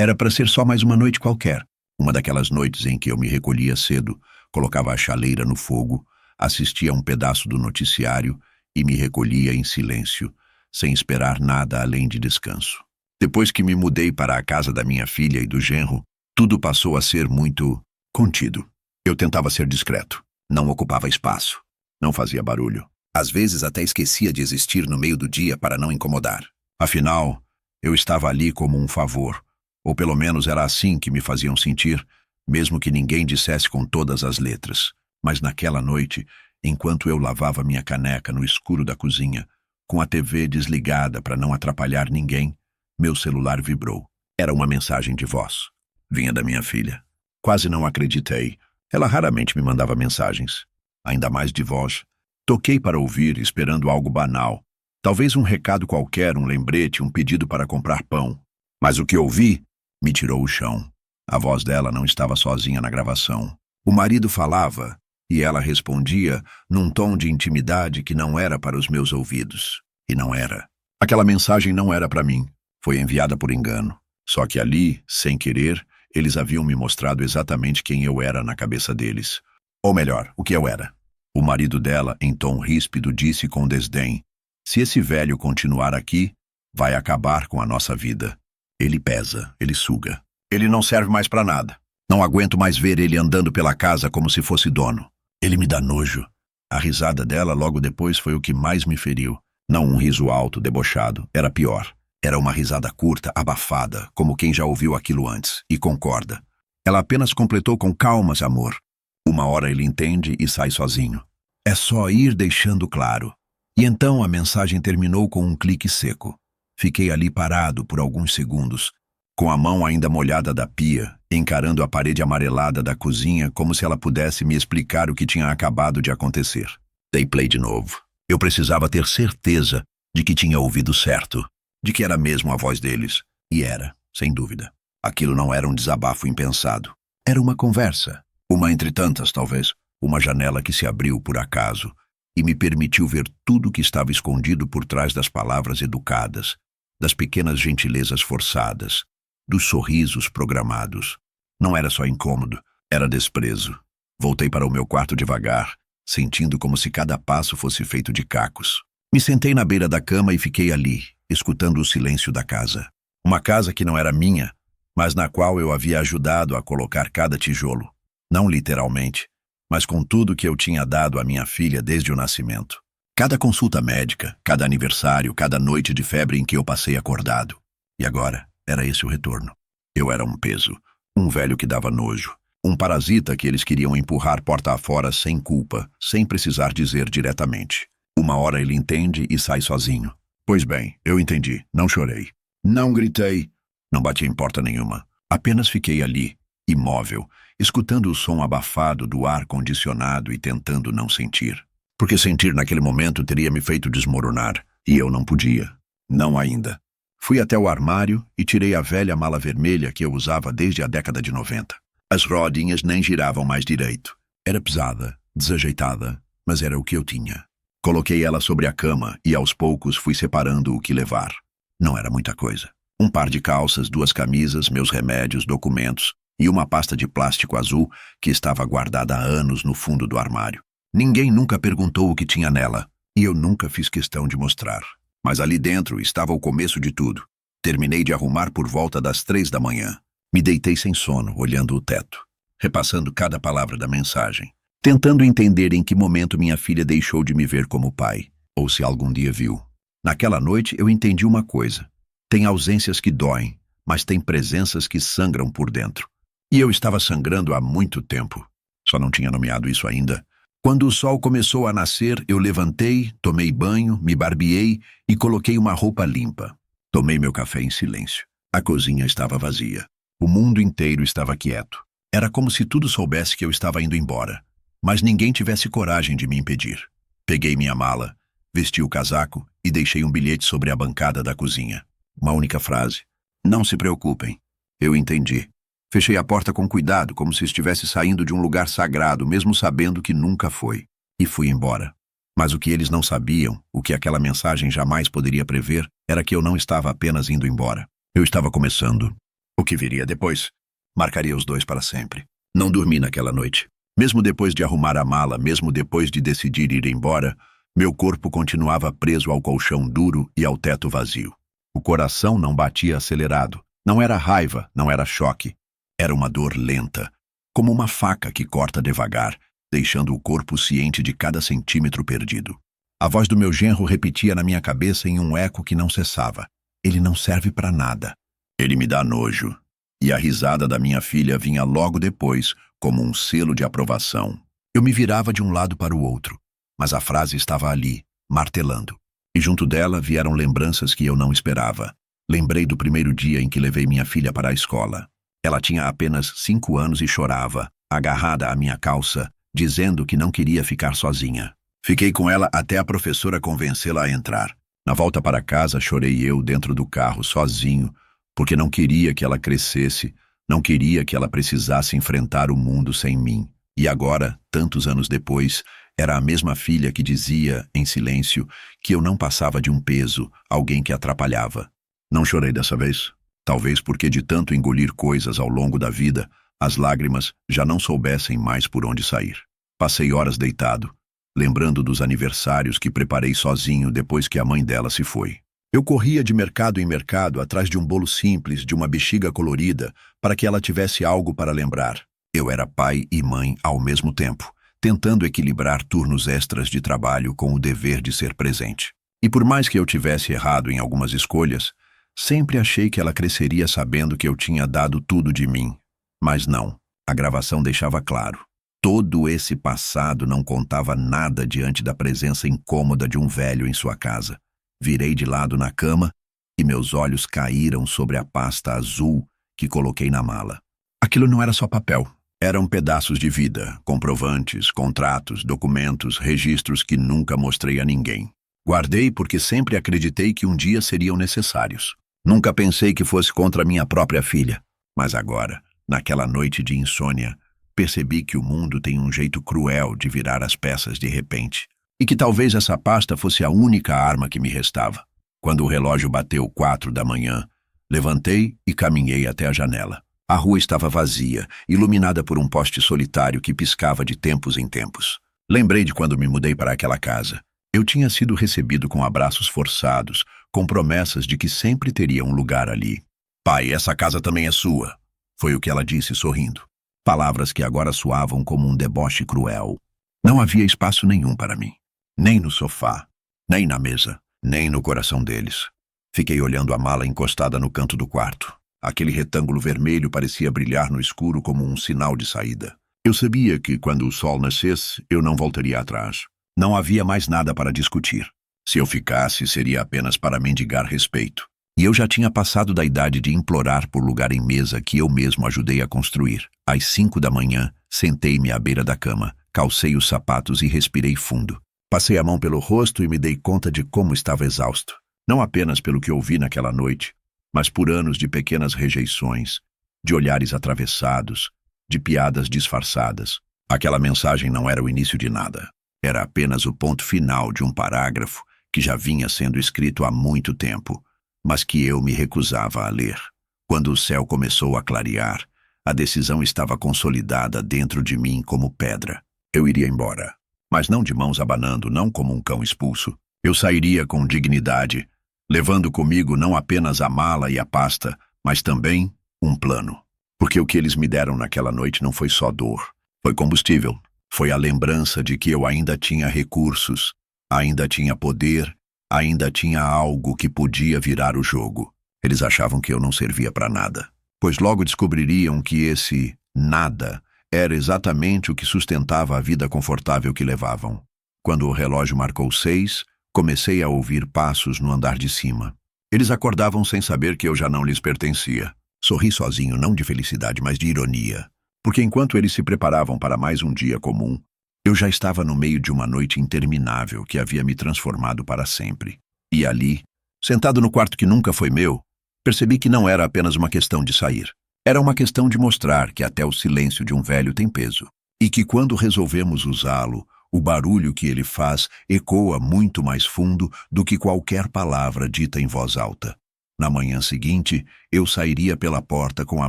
Era para ser só mais uma noite qualquer. Uma daquelas noites em que eu me recolhia cedo, colocava a chaleira no fogo, assistia a um pedaço do noticiário e me recolhia em silêncio, sem esperar nada além de descanso. Depois que me mudei para a casa da minha filha e do genro, tudo passou a ser muito contido. Eu tentava ser discreto, não ocupava espaço, não fazia barulho. Às vezes até esquecia de existir no meio do dia para não incomodar. Afinal, eu estava ali como um favor, ou pelo menos era assim que me faziam sentir, mesmo que ninguém dissesse com todas as letras. Mas naquela noite, enquanto eu lavava minha caneca no escuro da cozinha, com a TV desligada para não atrapalhar ninguém, meu celular vibrou. Era uma mensagem de voz. Vinha da minha filha. Quase não acreditei. Ela raramente me mandava mensagens, ainda mais de voz. Toquei para ouvir, esperando algo banal. Talvez um recado qualquer, um lembrete, um pedido para comprar pão. Mas o que ouvi me tirou o chão. A voz dela não estava sozinha na gravação. O marido falava, e ela respondia num tom de intimidade que não era para os meus ouvidos. E não era. Aquela mensagem não era para mim. Foi enviada por engano. Só que ali, sem querer, eles haviam me mostrado exatamente quem eu era na cabeça deles. Ou melhor, o que eu era. O marido dela, em tom ríspido, disse com desdém: "Se esse velho continuar aqui, vai acabar com a nossa vida. Ele pesa, ele suga. Ele não serve mais para nada. Não aguento mais ver ele andando pela casa como se fosse dono. Ele me dá nojo." A risada dela logo depois foi o que mais me feriu. Não um riso alto, debochado. Era pior. Era uma risada curta, abafada, como quem já ouviu aquilo antes, e concorda. Ela apenas completou com: "Calma, amor. Uma hora ele entende e sai sozinho. É só ir deixando claro." E então a mensagem terminou com um clique seco. Fiquei ali parado por alguns segundos, com a mão ainda molhada da pia, encarando a parede amarelada da cozinha como se ela pudesse me explicar o que tinha acabado de acontecer. Dei play de novo. Eu precisava ter certeza de que tinha ouvido certo, de que era mesmo a voz deles. E era, sem dúvida. Aquilo não era um desabafo impensado. Era uma conversa. Uma entre tantas, talvez. Uma janela que se abriu por acaso e me permitiu ver tudo que estava escondido por trás das palavras educadas, das pequenas gentilezas forçadas, dos sorrisos programados. Não era só incômodo, era desprezo. Voltei para o meu quarto devagar, sentindo como se cada passo fosse feito de cacos. Me sentei na beira da cama e fiquei ali, escutando o silêncio da casa. Uma casa que não era minha, mas na qual eu havia ajudado a colocar cada tijolo. Não literalmente, mas com tudo que eu tinha dado à minha filha desde o nascimento. Cada consulta médica, cada aniversário, cada noite de febre em que eu passei acordado. E agora, era esse o retorno. Eu era um peso, um velho que dava nojo, um parasita que eles queriam empurrar porta afora sem culpa, sem precisar dizer diretamente. Uma hora ele entende e sai sozinho. Pois bem, eu entendi, não chorei. Não gritei, não bati em porta nenhuma. Apenas fiquei ali, imóvel, escutando o som abafado do ar-condicionado e tentando não sentir. Porque sentir naquele momento teria me feito desmoronar, e eu não podia. Não ainda. Fui até o armário e tirei a velha mala vermelha que eu usava desde a década de 90. As rodinhas nem giravam mais direito. Era pesada, desajeitada, mas era o que eu tinha. Coloquei ela sobre a cama e aos poucos fui separando o que levar. Não era muita coisa. Um par de calças, 2 camisas, meus remédios, documentos e uma pasta de plástico azul que estava guardada há anos no fundo do armário. Ninguém nunca perguntou o que tinha nela, e eu nunca fiz questão de mostrar. Mas ali dentro estava o começo de tudo. Terminei de arrumar por volta das 3 da manhã. Me deitei sem sono, olhando o teto, repassando cada palavra da mensagem, tentando entender em que momento minha filha deixou de me ver como pai, ou se algum dia viu. Naquela noite eu entendi uma coisa. Tem ausências que doem, mas tem presenças que sangram por dentro. E eu estava sangrando há muito tempo. Só não tinha nomeado isso ainda. Quando o sol começou a nascer, eu levantei, tomei banho, me barbeei e coloquei uma roupa limpa. Tomei meu café em silêncio. A cozinha estava vazia. O mundo inteiro estava quieto. Era como se tudo soubesse que eu estava indo embora, mas ninguém tivesse coragem de me impedir. Peguei minha mala, vesti o casaco e deixei um bilhete sobre a bancada da cozinha. Uma única frase: "Não se preocupem." Eu entendi. Fechei a porta com cuidado, como se estivesse saindo de um lugar sagrado, mesmo sabendo que nunca foi. E fui embora. Mas o que eles não sabiam, o que aquela mensagem jamais poderia prever, era que eu não estava apenas indo embora. Eu estava começando. O que viria depois marcaria os dois para sempre. Não dormi naquela noite. Mesmo depois de arrumar a mala, mesmo depois de decidir ir embora, meu corpo continuava preso ao colchão duro e ao teto vazio. O coração não batia acelerado. Não era raiva, não era choque. Era uma dor lenta, como uma faca que corta devagar, deixando o corpo ciente de cada centímetro perdido. A voz do meu genro repetia na minha cabeça em um eco que não cessava. Ele não serve para nada. Ele me dá nojo. E a risada da minha filha vinha logo depois, como um selo de aprovação. Eu me virava de um lado para o outro, mas a frase estava ali, martelando. E junto dela vieram lembranças que eu não esperava. Lembrei do primeiro dia em que levei minha filha para a escola. Ela tinha apenas 5 anos e chorava, agarrada à minha calça, dizendo que não queria ficar sozinha. Fiquei com ela até a professora convencê-la a entrar. Na volta para casa, chorei eu dentro do carro, sozinho, porque não queria que ela crescesse, não queria que ela precisasse enfrentar o mundo sem mim. E agora, tantos anos depois, era a mesma filha que dizia, em silêncio, que eu não passava de um peso, alguém que atrapalhava. Não chorei dessa vez. Talvez porque de tanto engolir coisas ao longo da vida, as lágrimas já não soubessem mais por onde sair. Passei horas deitado, lembrando dos aniversários que preparei sozinho depois que a mãe dela se foi. Eu corria de mercado em mercado atrás de um bolo simples, de uma bexiga colorida, para que ela tivesse algo para lembrar. Eu era pai e mãe ao mesmo tempo, tentando equilibrar turnos extras de trabalho com o dever de ser presente. E por mais que eu tivesse errado em algumas escolhas, sempre achei que ela cresceria sabendo que eu tinha dado tudo de mim. Mas não, a gravação deixava claro. Todo esse passado não contava nada diante da presença incômoda de um velho em sua casa. Virei de lado na cama e meus olhos caíram sobre a pasta azul que coloquei na mala. Aquilo não era só papel. Eram pedaços de vida, comprovantes, contratos, documentos, registros que nunca mostrei a ninguém. Guardei porque sempre acreditei que um dia seriam necessários. Nunca pensei que fosse contra minha própria filha. Mas agora, naquela noite de insônia, percebi que o mundo tem um jeito cruel de virar as peças de repente. E que talvez essa pasta fosse a única arma que me restava. Quando o relógio bateu 4 da manhã, levantei e caminhei até a janela. A rua estava vazia, iluminada por um poste solitário que piscava de tempos em tempos. Lembrei de quando me mudei para aquela casa. Eu tinha sido recebido com abraços forçados, com promessas de que sempre teria um lugar ali. "Pai, essa casa também é sua", foi o que ela disse sorrindo. Palavras que agora soavam como um deboche cruel. Não havia espaço nenhum para mim. Nem no sofá, nem na mesa, nem no coração deles. Fiquei olhando a mala encostada no canto do quarto. Aquele retângulo vermelho parecia brilhar no escuro como um sinal de saída. Eu sabia que, quando o sol nascesse, eu não voltaria atrás. Não havia mais nada para discutir. Se eu ficasse, seria apenas para mendigar respeito. E eu já tinha passado da idade de implorar por lugar em mesa que eu mesmo ajudei a construir. Às 5 da manhã, sentei-me à beira da cama, calcei os sapatos e respirei fundo. Passei a mão pelo rosto e me dei conta de como estava exausto. Não apenas pelo que ouvi naquela noite, mas por anos de pequenas rejeições, de olhares atravessados, de piadas disfarçadas. Aquela mensagem não era o início de nada. Era apenas o ponto final de um parágrafo que já vinha sendo escrito há muito tempo, mas que eu me recusava a ler. Quando o céu começou a clarear, a decisão estava consolidada dentro de mim como pedra. Eu iria embora, mas não de mãos abanando, não como um cão expulso. Eu sairia com dignidade, levando comigo não apenas a mala e a pasta, mas também um plano. Porque o que eles me deram naquela noite não foi só dor, foi combustível. Foi a lembrança de que eu ainda tinha recursos, ainda tinha poder, ainda tinha algo que podia virar o jogo. Eles achavam que eu não servia para nada, pois logo descobririam que esse nada era exatamente o que sustentava a vida confortável que levavam. Quando o relógio marcou 6, comecei a ouvir passos no andar de cima. Eles acordavam sem saber que eu já não lhes pertencia. Sorri sozinho, não de felicidade, mas de ironia. Porque enquanto eles se preparavam para mais um dia comum, eu já estava no meio de uma noite interminável que havia me transformado para sempre. E ali, sentado no quarto que nunca foi meu, percebi que não era apenas uma questão de sair. Era uma questão de mostrar que até o silêncio de um velho tem peso. E que quando resolvemos usá-lo, o barulho que ele faz ecoa muito mais fundo do que qualquer palavra dita em voz alta. Na manhã seguinte, eu sairia pela porta com a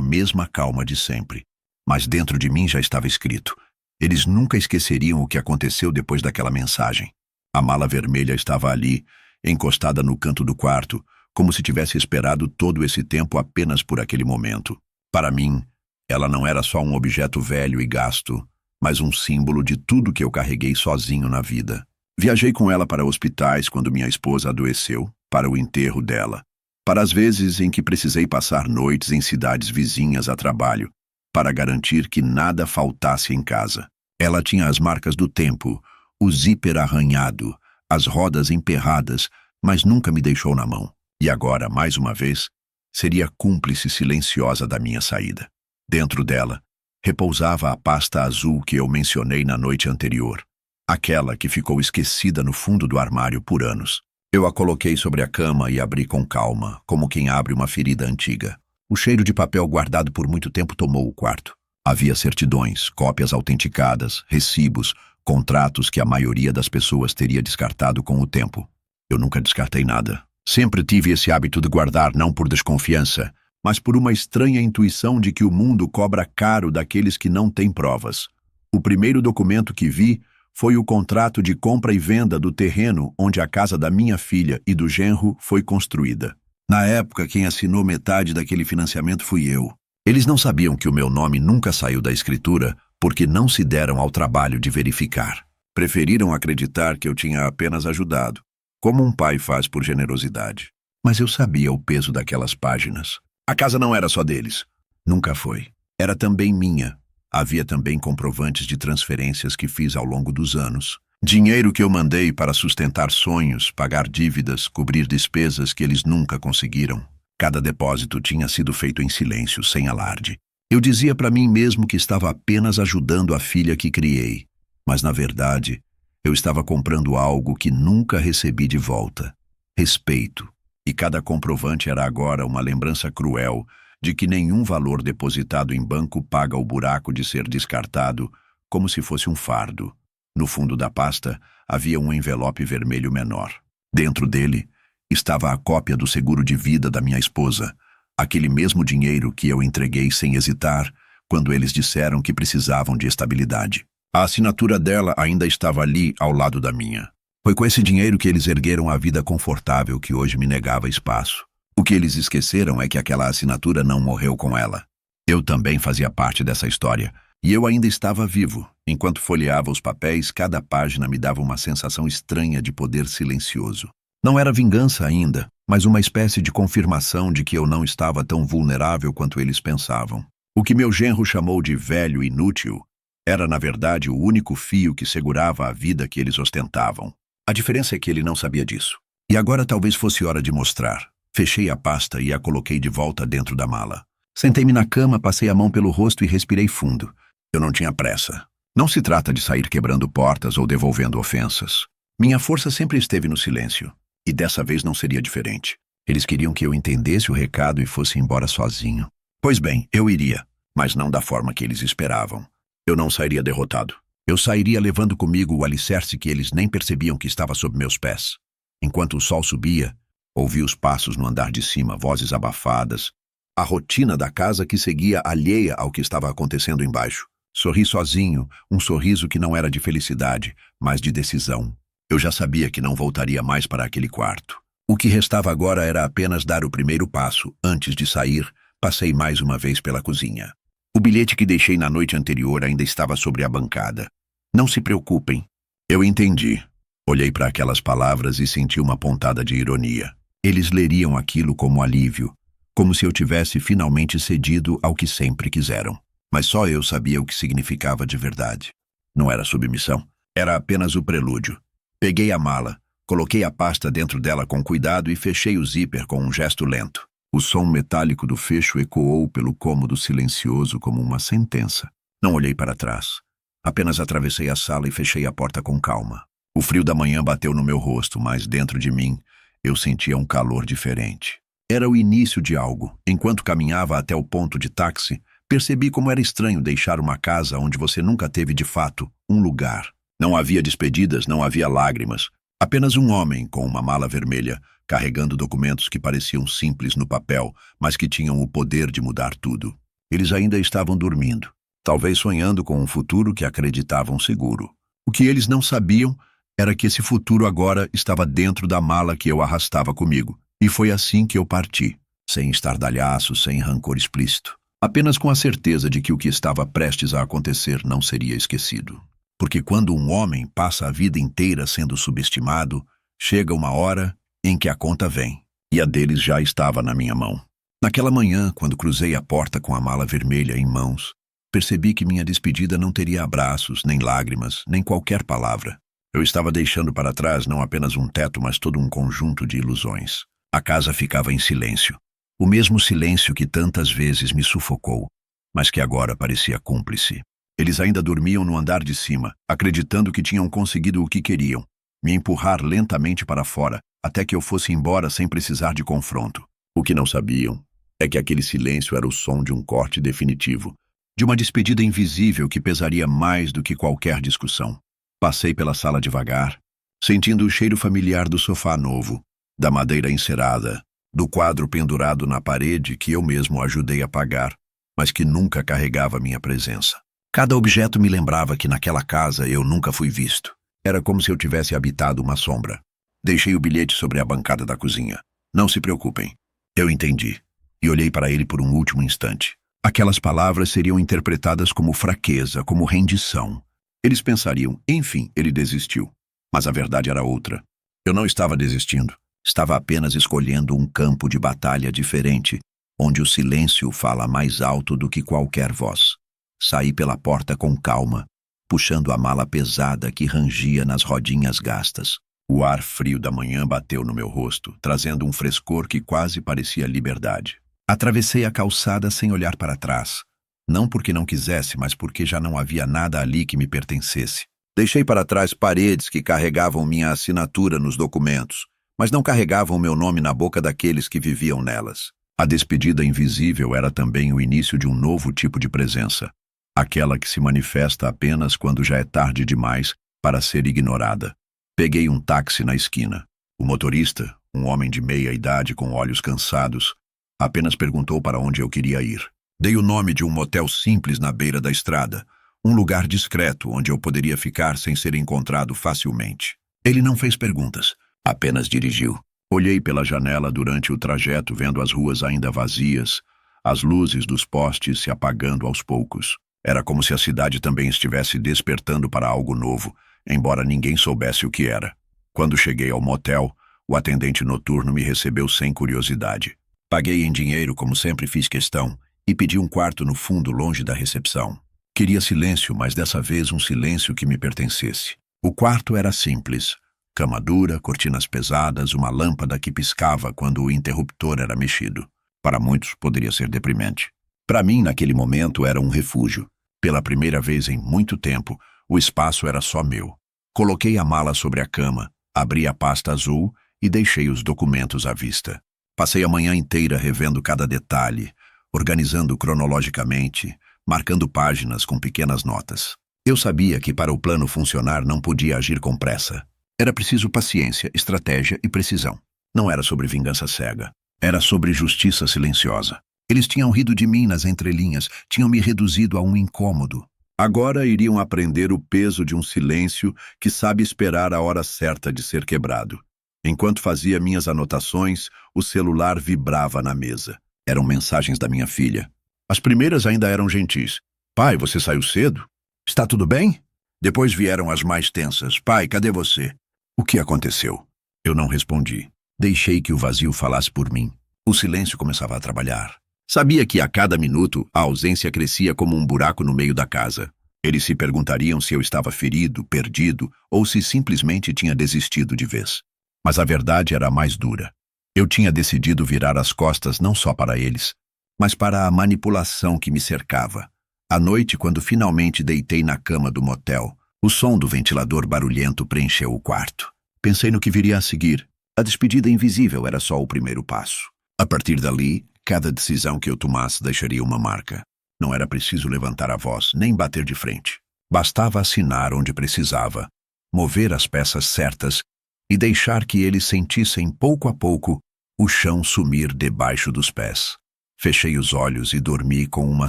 mesma calma de sempre. Mas dentro de mim já estava escrito: eles nunca esqueceriam o que aconteceu depois daquela mensagem. A mala vermelha estava ali, encostada no canto do quarto, como se tivesse esperado todo esse tempo apenas por aquele momento. Para mim, ela não era só um objeto velho e gasto, mas um símbolo de tudo que eu carreguei sozinho na vida. Viajei com ela para hospitais quando minha esposa adoeceu, para o enterro dela, para as vezes em que precisei passar noites em cidades vizinhas a trabalho, para garantir que nada faltasse em casa. Ela tinha as marcas do tempo, o zíper arranhado, as rodas emperradas, mas nunca me deixou na mão. E agora, mais uma vez, seria cúmplice silenciosa da minha saída. Dentro dela, repousava a pasta azul que eu mencionei na noite anterior, aquela que ficou esquecida no fundo do armário por anos. Eu a coloquei sobre a cama e abri com calma, como quem abre uma ferida antiga. O cheiro de papel guardado por muito tempo tomou o quarto. Havia certidões, cópias autenticadas, recibos, contratos que a maioria das pessoas teria descartado com o tempo. Eu nunca descartei nada. Sempre tive esse hábito de guardar, não por desconfiança, mas por uma estranha intuição de que o mundo cobra caro daqueles que não têm provas. O primeiro documento que vi foi o contrato de compra e venda do terreno onde a casa da minha filha e do genro foi construída. Na época, quem assinou metade daquele financiamento fui eu. Eles não sabiam que o meu nome nunca saiu da escritura porque não se deram ao trabalho de verificar. Preferiram acreditar que eu tinha apenas ajudado, como um pai faz por generosidade. Mas eu sabia o peso daquelas páginas. A casa não era só deles. Nunca foi. Era também minha. Havia também comprovantes de transferências que fiz ao longo dos anos. Dinheiro que eu mandei para sustentar sonhos, pagar dívidas, cobrir despesas que eles nunca conseguiram. Cada depósito tinha sido feito em silêncio, sem alarde. Eu dizia para mim mesmo que estava apenas ajudando a filha que criei. Mas, na verdade, eu estava comprando algo que nunca recebi de volta: respeito. E cada comprovante era agora uma lembrança cruel de que nenhum valor depositado em banco paga o buraco de ser descartado como se fosse um fardo. No fundo da pasta havia um envelope vermelho menor. Dentro dele estava a cópia do seguro de vida da minha esposa, aquele mesmo dinheiro que eu entreguei sem hesitar quando eles disseram que precisavam de estabilidade. A assinatura dela ainda estava ali ao lado da minha. Foi com esse dinheiro que eles ergueram a vida confortável que hoje me negava espaço. O que eles esqueceram é que aquela assinatura não morreu com ela. Eu também fazia parte dessa história, e eu ainda estava vivo. Enquanto folheava os papéis, cada página me dava uma sensação estranha de poder silencioso. Não era vingança ainda, mas uma espécie de confirmação de que eu não estava tão vulnerável quanto eles pensavam. O que meu genro chamou de velho inútil era, na verdade, o único fio que segurava a vida que eles ostentavam. A diferença é que ele não sabia disso. E agora talvez fosse hora de mostrar. Fechei a pasta e a coloquei de volta dentro da mala. Sentei-me na cama, passei a mão pelo rosto e respirei fundo. Eu não tinha pressa. Não se trata de sair quebrando portas ou devolvendo ofensas. Minha força sempre esteve no silêncio. E dessa vez não seria diferente. Eles queriam que eu entendesse o recado e fosse embora sozinho. Pois bem, eu iria, mas não da forma que eles esperavam. Eu não sairia derrotado. Eu sairia levando comigo o alicerce que eles nem percebiam que estava sob meus pés. Enquanto o sol subia, ouvi os passos no andar de cima, vozes abafadas, a rotina da casa que seguia alheia ao que estava acontecendo embaixo. Sorri sozinho, um sorriso que não era de felicidade, mas de decisão. Eu já sabia que não voltaria mais para aquele quarto. O que restava agora era apenas dar o primeiro passo. Antes de sair, passei mais uma vez pela cozinha. O bilhete que deixei na noite anterior ainda estava sobre a bancada. Não se preocupem. Eu entendi. Olhei para aquelas palavras e senti uma pontada de ironia. Eles leriam aquilo como alívio, como se eu tivesse finalmente cedido ao que sempre quiseram. Mas só eu sabia o que significava de verdade. Não era submissão. Era apenas o prelúdio. Peguei a mala, coloquei a pasta dentro dela com cuidado e fechei o zíper com um gesto lento. O som metálico do fecho ecoou pelo cômodo silencioso como uma sentença. Não olhei para trás. Apenas atravessei a sala e fechei a porta com calma. O frio da manhã bateu no meu rosto, mas dentro de mim eu sentia um calor diferente. Era o início de algo. Enquanto caminhava até o ponto de táxi, percebi como era estranho deixar uma casa onde você nunca teve de fato um lugar. Não havia despedidas, não havia lágrimas. Apenas um homem com uma mala vermelha, carregando documentos que pareciam simples no papel, mas que tinham o poder de mudar tudo. Eles ainda estavam dormindo, talvez sonhando com um futuro que acreditavam seguro. O que eles não sabiam era que esse futuro agora estava dentro da mala que eu arrastava comigo. E foi assim que eu parti, sem estardalhaço, sem rancor explícito. Apenas com a certeza de que o que estava prestes a acontecer não seria esquecido. Porque quando um homem passa a vida inteira sendo subestimado, chega uma hora em que a conta vem, e a deles já estava na minha mão. Naquela manhã, quando cruzei a porta com a mala vermelha em mãos, percebi que minha despedida não teria abraços, nem lágrimas, nem qualquer palavra. Eu estava deixando para trás não apenas um teto, mas todo um conjunto de ilusões. A casa ficava em silêncio. O mesmo silêncio que tantas vezes me sufocou, mas que agora parecia cúmplice. Eles ainda dormiam no andar de cima, acreditando que tinham conseguido o que queriam, me empurrar lentamente para fora, até que eu fosse embora sem precisar de confronto. O que não sabiam é que aquele silêncio era o som de um corte definitivo, de uma despedida invisível que pesaria mais do que qualquer discussão. Passei pela sala devagar, sentindo o cheiro familiar do sofá novo, da madeira encerada, do quadro pendurado na parede que eu mesmo ajudei a pagar, mas que nunca carregava minha presença. Cada objeto me lembrava que naquela casa eu nunca fui visto. Era como se eu tivesse habitado uma sombra. Deixei o bilhete sobre a bancada da cozinha. Não se preocupem. Eu entendi. E olhei para ele por um último instante. Aquelas palavras seriam interpretadas como fraqueza, como rendição. Eles pensariam, enfim, ele desistiu. Mas a verdade era outra. Eu não estava desistindo. Estava apenas escolhendo um campo de batalha diferente, onde o silêncio fala mais alto do que qualquer voz. Saí pela porta com calma, puxando a mala pesada que rangia nas rodinhas gastas. O ar frio da manhã bateu no meu rosto, trazendo um frescor que quase parecia liberdade. Atravessei a calçada sem olhar para trás. Não porque não quisesse, mas porque já não havia nada ali que me pertencesse. Deixei para trás paredes que carregavam minha assinatura nos documentos, mas não carregavam meu nome na boca daqueles que viviam nelas. A despedida invisível era também o início de um novo tipo de presença, aquela que se manifesta apenas quando já é tarde demais para ser ignorada. Peguei um táxi na esquina. O motorista, um homem de meia idade com olhos cansados, apenas perguntou para onde eu queria ir. Dei o nome de um motel simples na beira da estrada, um lugar discreto onde eu poderia ficar sem ser encontrado facilmente. Ele não fez perguntas. Apenas dirigiu. Olhei pela janela durante o trajeto, vendo as ruas ainda vazias, as luzes dos postes se apagando aos poucos. Era como se a cidade também estivesse despertando para algo novo, embora ninguém soubesse o que era. Quando cheguei ao motel, o atendente noturno me recebeu sem curiosidade. Paguei em dinheiro, como sempre fiz questão, e pedi um quarto no fundo, longe da recepção. Queria silêncio, mas dessa vez um silêncio que me pertencesse. O quarto era simples. Cama dura, cortinas pesadas, uma lâmpada que piscava quando o interruptor era mexido. Para muitos poderia ser deprimente. Para mim, naquele momento, era um refúgio. Pela primeira vez em muito tempo, o espaço era só meu. Coloquei a mala sobre a cama, abri a pasta azul e deixei os documentos à vista. Passei a manhã inteira revendo cada detalhe, organizando cronologicamente, marcando páginas com pequenas notas. Eu sabia que para o plano funcionar não podia agir com pressa. Era preciso paciência, estratégia e precisão. Não era sobre vingança cega. Era sobre justiça silenciosa. Eles tinham rido de mim nas entrelinhas, tinham me reduzido a um incômodo. Agora iriam aprender o peso de um silêncio que sabe esperar a hora certa de ser quebrado. Enquanto fazia minhas anotações, o celular vibrava na mesa. Eram mensagens da minha filha. As primeiras ainda eram gentis. Pai, você saiu cedo? Está tudo bem? Depois vieram as mais tensas. Pai, cadê você? O que aconteceu? Eu não respondi. Deixei que o vazio falasse por mim. O silêncio começava a trabalhar. Sabia que a cada minuto a ausência crescia como um buraco no meio da casa. Eles se perguntariam se eu estava ferido, perdido, ou se simplesmente tinha desistido de vez. Mas a verdade era mais dura. Eu tinha decidido virar as costas não só para eles, mas para a manipulação que me cercava. À noite, quando finalmente deitei na cama do motel, o som do ventilador barulhento preencheu o quarto. Pensei no que viria a seguir. A despedida invisível era só o primeiro passo. A partir dali, cada decisão que eu tomasse deixaria uma marca. Não era preciso levantar a voz, nem bater de frente. Bastava assinar onde precisava, mover as peças certas e deixar que eles sentissem pouco a pouco o chão sumir debaixo dos pés. Fechei os olhos e dormi com uma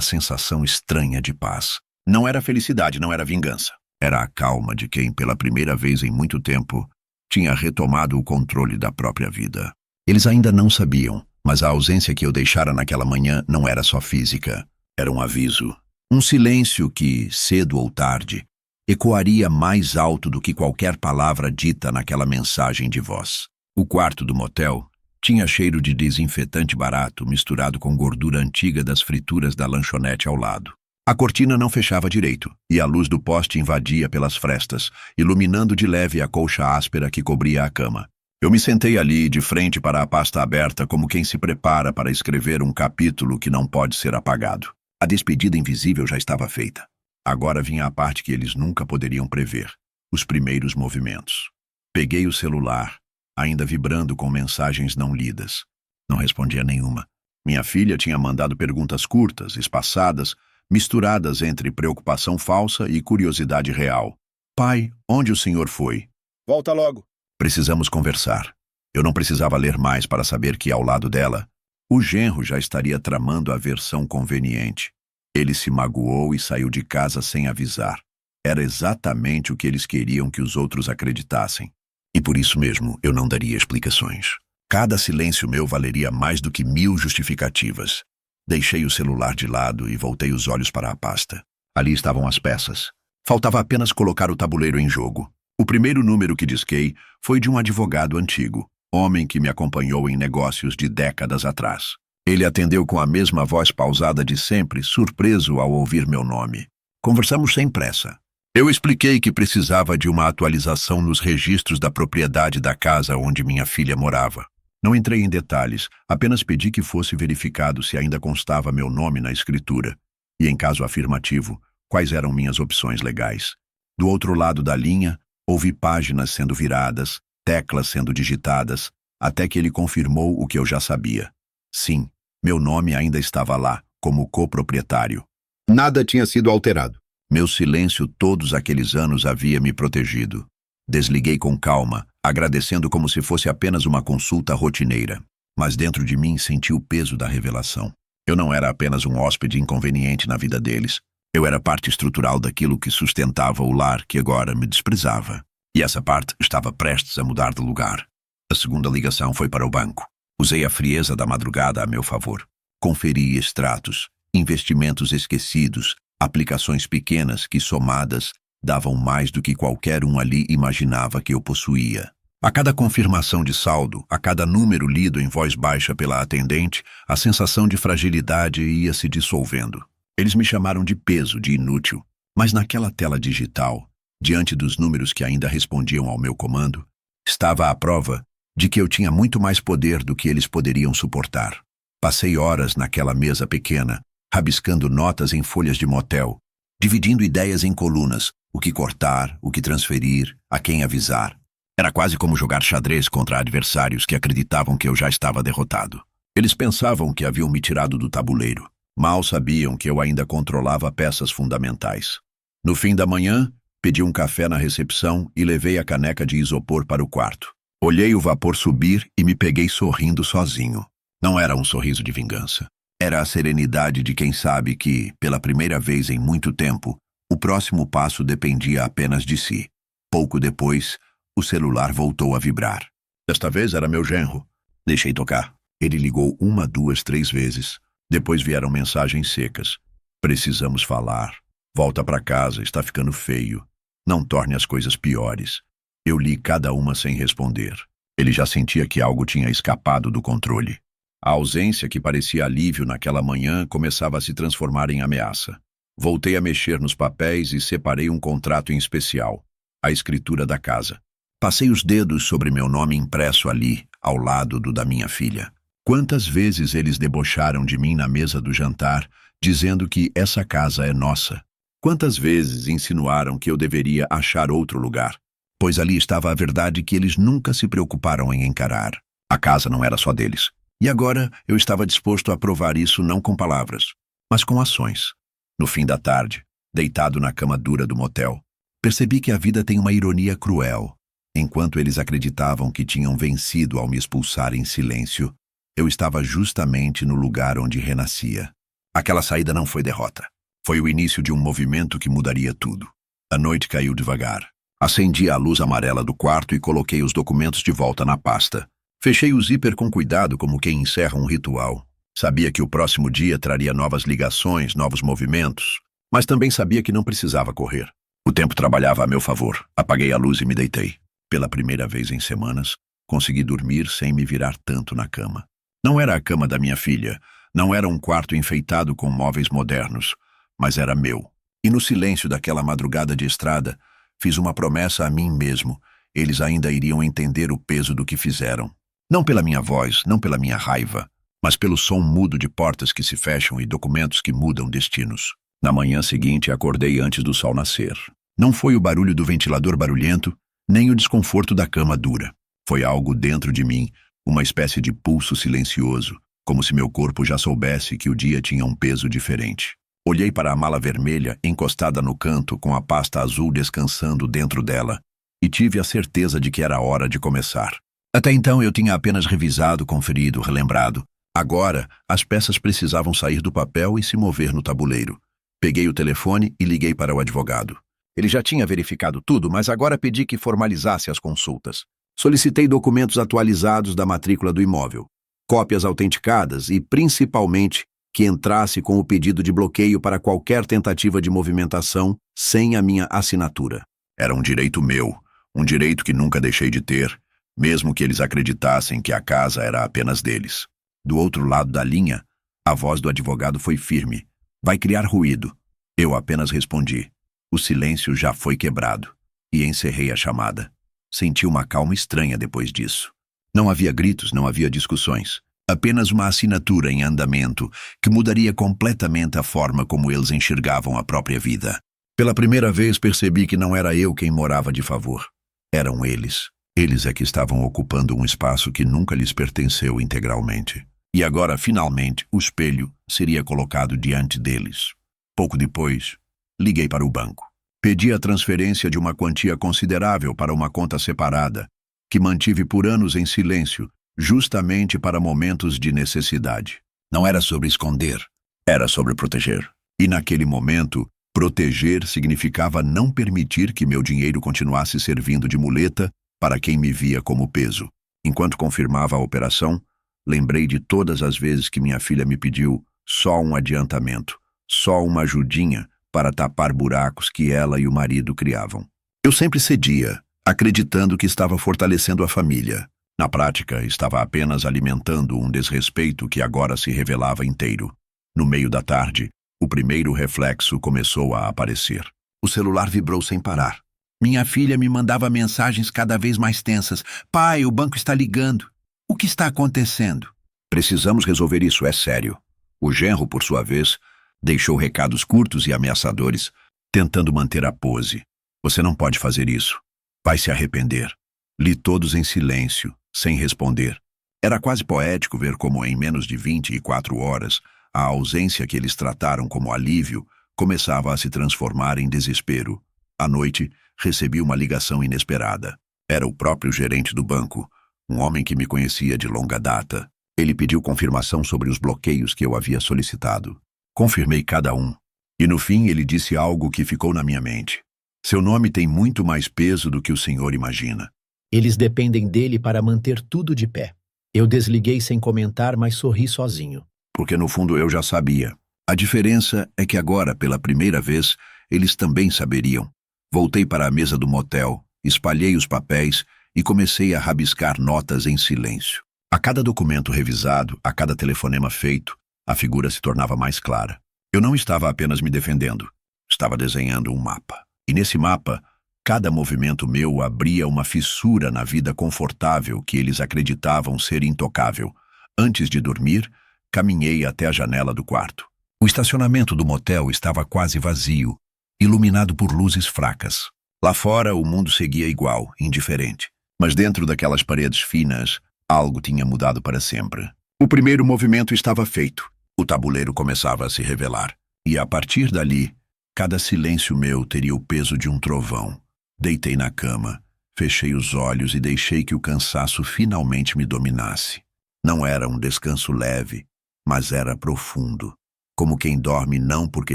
sensação estranha de paz. Não era felicidade, não era vingança. Era a calma de quem, pela primeira vez em muito tempo, tinha retomado o controle da própria vida. Eles ainda não sabiam, mas a ausência que eu deixara naquela manhã não era só física. Era um aviso. Um silêncio que, cedo ou tarde, ecoaria mais alto do que qualquer palavra dita naquela mensagem de voz. O quarto do motel tinha cheiro de desinfetante barato misturado com gordura antiga das frituras da lanchonete ao lado. A cortina não fechava direito, e a luz do poste invadia pelas frestas, iluminando de leve a colcha áspera que cobria a cama. Eu me sentei ali, de frente para a pasta aberta, como quem se prepara para escrever um capítulo que não pode ser apagado. A despedida invisível já estava feita. Agora vinha a parte que eles nunca poderiam prever: os primeiros movimentos. Peguei o celular, ainda vibrando com mensagens não lidas. Não respondia nenhuma. Minha filha tinha mandado perguntas curtas, espaçadas, misturadas entre preocupação falsa e curiosidade real. Pai, onde o senhor foi? Volta logo. Precisamos conversar. Eu não precisava ler mais para saber que, ao lado dela, o genro já estaria tramando a versão conveniente. Ele se magoou e saiu de casa sem avisar. Era exatamente o que eles queriam que os outros acreditassem. E por isso mesmo eu não daria explicações. Cada silêncio meu valeria mais do que 1000 justificativas. Deixei o celular de lado e voltei os olhos para a pasta. Ali estavam as peças. Faltava apenas colocar o tabuleiro em jogo. O primeiro número que disquei foi de um advogado antigo, homem que me acompanhou em negócios de décadas atrás. Ele atendeu com a mesma voz pausada de sempre, surpreso ao ouvir meu nome. Conversamos sem pressa. Eu expliquei que precisava de uma atualização nos registros da propriedade da casa onde minha filha morava. Não entrei em detalhes, apenas pedi que fosse verificado se ainda constava meu nome na escritura, e, em caso afirmativo, quais eram minhas opções legais. Do outro lado da linha, ouvi páginas sendo viradas, teclas sendo digitadas, até que ele confirmou o que eu já sabia. Sim, meu nome ainda estava lá, como coproprietário. Nada tinha sido alterado. Meu silêncio todos aqueles anos havia me protegido. Desliguei com calma, agradecendo como se fosse apenas uma consulta rotineira. Mas dentro de mim senti o peso da revelação. Eu não era apenas um hóspede inconveniente na vida deles. Eu era parte estrutural daquilo que sustentava o lar que agora me desprezava. E essa parte estava prestes a mudar de lugar. A segunda ligação foi para o banco. Usei a frieza da madrugada a meu favor. Conferi extratos, investimentos esquecidos, aplicações pequenas que, somadas, davam mais do que qualquer um ali imaginava que eu possuía. A cada confirmação de saldo, a cada número lido em voz baixa pela atendente, a sensação de fragilidade ia se dissolvendo. Eles me chamaram de peso, de inútil, mas naquela tela digital, diante dos números que ainda respondiam ao meu comando, estava a prova de que eu tinha muito mais poder do que eles poderiam suportar. Passei horas naquela mesa pequena, rabiscando notas em folhas de motel, dividindo ideias em colunas, o que cortar, o que transferir, a quem avisar. Era quase como jogar xadrez contra adversários que acreditavam que eu já estava derrotado. Eles pensavam que haviam me tirado do tabuleiro. Mal sabiam que eu ainda controlava peças fundamentais. No fim da manhã, pedi um café na recepção e levei a caneca de isopor para o quarto. Olhei o vapor subir e me peguei sorrindo sozinho. Não era um sorriso de vingança. Era a serenidade de quem sabe que, pela primeira vez em muito tempo, o próximo passo dependia apenas de si. Pouco depois, o celular voltou a vibrar. Desta vez era meu genro. Deixei tocar. Ele ligou 1, 2, 3 vezes. Depois vieram mensagens secas. Precisamos falar. Volta para casa, está ficando feio. Não torne as coisas piores. Eu li cada uma sem responder. Ele já sentia que algo tinha escapado do controle. A ausência que parecia alívio naquela manhã começava a se transformar em ameaça. Voltei a mexer nos papéis e separei um contrato em especial, a escritura da casa. Passei os dedos sobre meu nome impresso ali, ao lado do da minha filha. Quantas vezes eles debocharam de mim na mesa do jantar, dizendo que essa casa é nossa. Quantas vezes insinuaram que eu deveria achar outro lugar, pois ali estava a verdade que eles nunca se preocuparam em encarar. A casa não era só deles. E agora eu estava disposto a provar isso não com palavras, mas com ações. No fim da tarde, deitado na cama dura do motel, percebi que a vida tem uma ironia cruel. Enquanto eles acreditavam que tinham vencido ao me expulsar em silêncio, eu estava justamente no lugar onde renascia. Aquela saída não foi derrota. Foi o início de um movimento que mudaria tudo. A noite caiu devagar. Acendi a luz amarela do quarto e coloquei os documentos de volta na pasta. Fechei o zíper com cuidado, como quem encerra um ritual. Sabia que o próximo dia traria novas ligações, novos movimentos, mas também sabia que não precisava correr. O tempo trabalhava a meu favor. Apaguei a luz e me deitei. Pela primeira vez em semanas, consegui dormir sem me virar tanto na cama. Não era a cama da minha filha, não era um quarto enfeitado com móveis modernos, mas era meu. E no silêncio daquela madrugada de estrada, fiz uma promessa a mim mesmo. Eles ainda iriam entender o peso do que fizeram. Não pela minha voz, não pela minha raiva, mas pelo som mudo de portas que se fecham e documentos que mudam destinos. Na manhã seguinte, acordei antes do sol nascer. Não foi o barulho do ventilador barulhento, nem o desconforto da cama dura. Foi algo dentro de mim, uma espécie de pulso silencioso, como se meu corpo já soubesse que o dia tinha um peso diferente. Olhei para a mala vermelha, encostada no canto, com a pasta azul descansando dentro dela, e tive a certeza de que era hora de começar. Até então eu tinha apenas revisado, conferido, relembrado. Agora, as peças precisavam sair do papel e se mover no tabuleiro. Peguei o telefone e liguei para o advogado. Ele já tinha verificado tudo, mas agora pedi que formalizasse as consultas. Solicitei documentos atualizados da matrícula do imóvel, cópias autenticadas e, principalmente, que entrasse com o pedido de bloqueio para qualquer tentativa de movimentação sem a minha assinatura. Era um direito meu, um direito que nunca deixei de ter, mesmo que eles acreditassem que a casa era apenas deles. Do outro lado da linha, a voz do advogado foi firme. Vai criar ruído. Eu apenas respondi. O silêncio já foi quebrado. E encerrei a chamada. Senti uma calma estranha depois disso. Não havia gritos, não havia discussões. Apenas uma assinatura em andamento que mudaria completamente a forma como eles enxergavam a própria vida. Pela primeira vez percebi que não era eu quem morava de favor. Eram eles. Eles é que estavam ocupando um espaço que nunca lhes pertenceu integralmente. E agora, finalmente, o espelho seria colocado diante deles. Pouco depois, liguei para o banco. Pedi a transferência de uma quantia considerável para uma conta separada, que mantive por anos em silêncio, justamente para momentos de necessidade. Não era sobre esconder, era sobre proteger. E naquele momento, proteger significava não permitir que meu dinheiro continuasse servindo de muleta para quem me via como peso. Enquanto confirmava a operação, lembrei de todas as vezes que minha filha me pediu só um adiantamento, só uma ajudinha para tapar buracos que ela e o marido criavam. Eu sempre cedia, acreditando que estava fortalecendo a família. Na prática, estava apenas alimentando um desrespeito que agora se revelava inteiro. No meio da tarde, o primeiro reflexo começou a aparecer. O celular vibrou sem parar. Minha filha me mandava mensagens cada vez mais tensas. Pai, o banco está ligando. O que está acontecendo? Precisamos resolver isso, é sério. O genro, por sua vez, deixou recados curtos e ameaçadores, tentando manter a pose. Você não pode fazer isso. Vai se arrepender. Li todos em silêncio, sem responder. Era quase poético ver como em menos de 24 horas, a ausência que eles trataram como alívio começava a se transformar em desespero. À noite, recebi uma ligação inesperada. Era o próprio gerente do banco, um homem que me conhecia de longa data. Ele pediu confirmação sobre os bloqueios que eu havia solicitado. Confirmei cada um. E no fim ele disse algo que ficou na minha mente. Seu nome tem muito mais peso do que o senhor imagina. Eles dependem dele para manter tudo de pé. Eu desliguei sem comentar, mas sorri sozinho. Porque no fundo eu já sabia. A diferença é que agora, pela primeira vez, eles também saberiam. Voltei para a mesa do motel, espalhei os papéis e comecei a rabiscar notas em silêncio. A cada documento revisado, a cada telefonema feito, a figura se tornava mais clara. Eu não estava apenas me defendendo, estava desenhando um mapa. E nesse mapa, cada movimento meu abria uma fissura na vida confortável que eles acreditavam ser intocável. Antes de dormir, caminhei até a janela do quarto. O estacionamento do motel estava quase vazio, iluminado por luzes fracas. Lá fora, o mundo seguia igual, indiferente. Mas dentro daquelas paredes finas, algo tinha mudado para sempre. O primeiro movimento estava feito. O tabuleiro começava a se revelar. E a partir dali, cada silêncio meu teria o peso de um trovão. Deitei na cama, Fechei os olhos e deixei que o cansaço finalmente me dominasse. Não era um descanso leve, mas era profundo, como quem dorme não porque